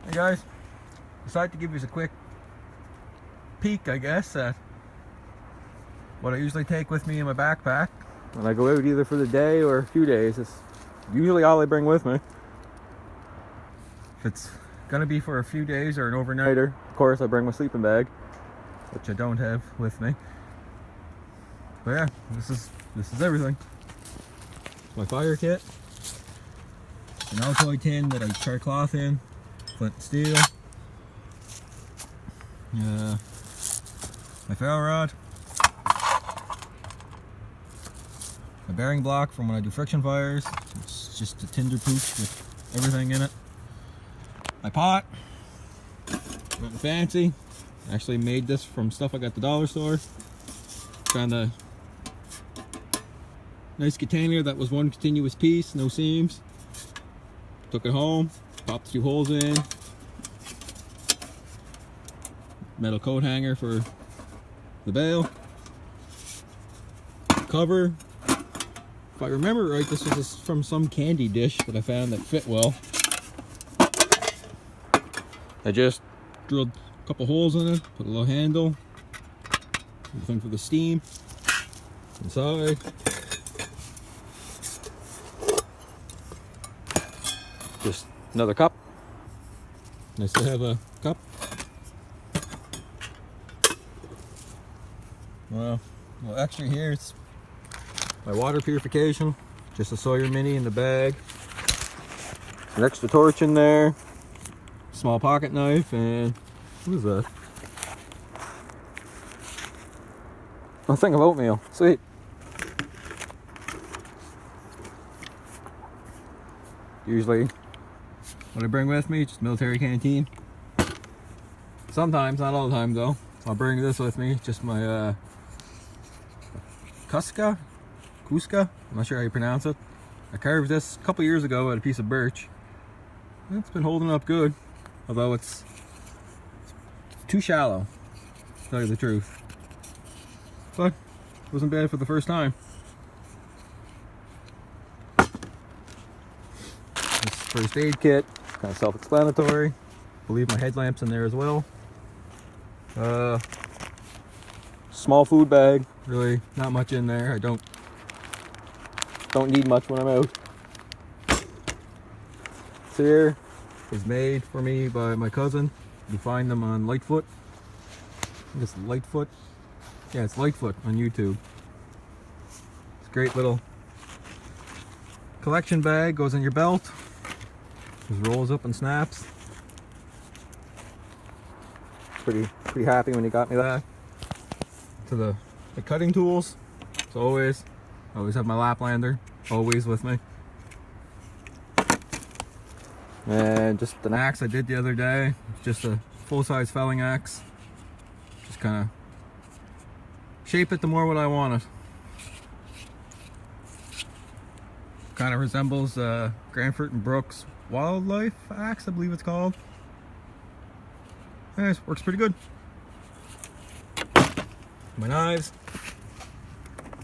Hey guys, decided to give you a quick peek, I guess, at what I usually take with me in my backpack when I go out, either for the day or a few days. It's usually all I bring with me. If it's gonna be for a few days or an overnighter, of course I bring my sleeping bag, which I don't have with me. But yeah, this is everything. My fire kit, an alcohol tin that I char cloth in, flint and steel, my ferro rod, my bearing block from when I do friction fires. It's just a tinder pooch with everything in it. My pot, nothing fancy. I actually made this from stuff I got at the dollar store. Found a nice container that was one continuous piece, no seams. Took it home, popped a few holes in. Metal coat hanger for the bale. Cover. If I remember right, this was from some candy dish that I found that fit well. I just drilled a couple holes in it, put a little handle, something for the steam inside. Just another cup. Nice to have a cup. Well, extra here, it's my water purification. Just a Sawyer Mini in the bag. An extra torch in there. Small pocket knife, and what is that? A thing of oatmeal. Sweet. Usually what I bring with me, just military canteen. Sometimes, not all the time though, I'll bring this with me, just my Kuska? I'm not sure how you pronounce it. I carved this a couple years ago at a piece of birch. It's been holding up good, although it's too shallow, to tell you the truth. But it wasn't bad for the first time. This first aid kit, kind of self-explanatory. I believe my headlamp's in there as well. Small food bag, really not much in there. I don't need much when I'm out. This here is made for me by my cousin. You find them on Lightfoot. I think it's Lightfoot. Yeah, it's Lightfoot on YouTube. It's a great little collection bag, goes in your belt. Just rolls up and snaps. Pretty happy when he got me that. To the cutting tools. As always, I always have my Laplander always with me. And just an axe I did the other day. It's just a full-size felling axe. Just kind of shape it to more what I want it. Kind of resembles Granford and Brooks Wildlife axe, I believe it's called. Anyways, works pretty good. My knives.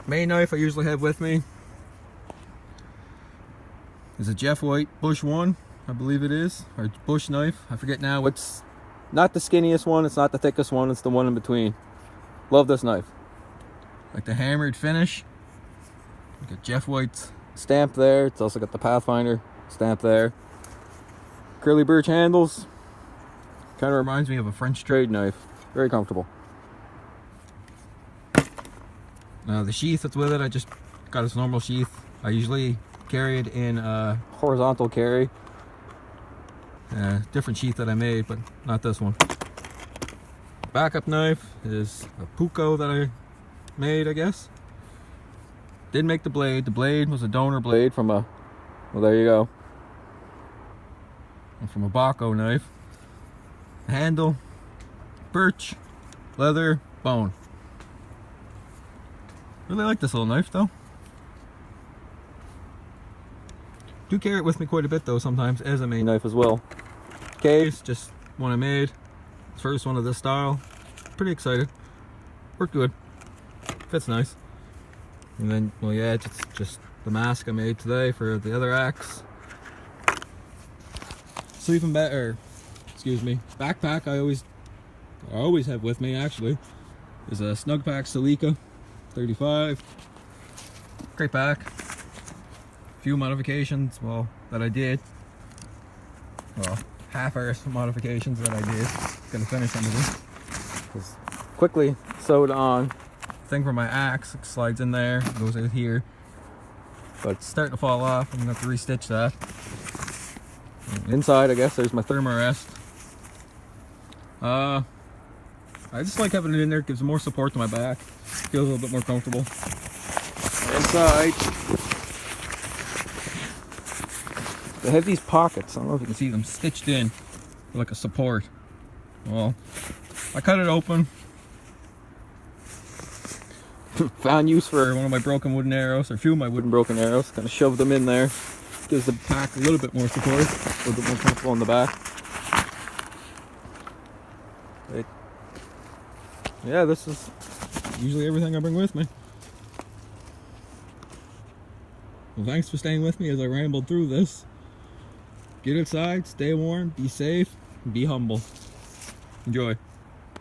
Main knife I usually have with me is a Jeff White Bush 1, I believe it is, or Bush knife. I forget now. It's not the skinniest one, it's not the thickest one, it's the one in between. Love this knife. Like the hammered finish. Like a Jeff White's stamp there. It's also got the Pathfinder stamp there. Curly birch handles. Kind of reminds me of a French trade knife. Very comfortable. Now the sheath that's with it, I just got its normal sheath. I usually carry it in horizontal carry. Different sheath that I made, but not this one. Backup knife is a Puko that I made, I guess. Didn't make the blade. The blade was a donor blade from a, well, there you go. And from a Baco knife. Handle, birch, leather, bone. Really like this little knife though. Do carry it with me quite a bit though sometimes as a main knife as well. Case, just one I made. First one of this style. Pretty excited. Worked good. Fits nice. And then, well yeah, it's just the mask I made today for the other axe. Sleeping bag, or excuse me, backpack I always have with me actually is a Snugpack Celica 35. Great pack. Few modifications, well, that I did. Well, half-arse modifications that I did. Gonna finish some of them. Just quickly sewed on. Thing for my axe slides in there, goes out here. But it's starting to fall off. I'm gonna have to restitch that. Inside, I guess there's my thermarest. I just like having it in there. It gives more support to my back. Feels a little bit more comfortable. Inside, they have these pockets. I don't know if you can see them stitched in for like a support. Well, I cut it open. Found use for one of my broken wooden arrows, or a few of my broken arrows. Kind of shoved them in there. Gives the pack a little bit more support, a little bit more comfortable in the back. Yeah, this is usually everything I bring with me. Well, thanks for staying with me as I rambled through this. Get outside, stay warm, be safe, and be humble. Enjoy.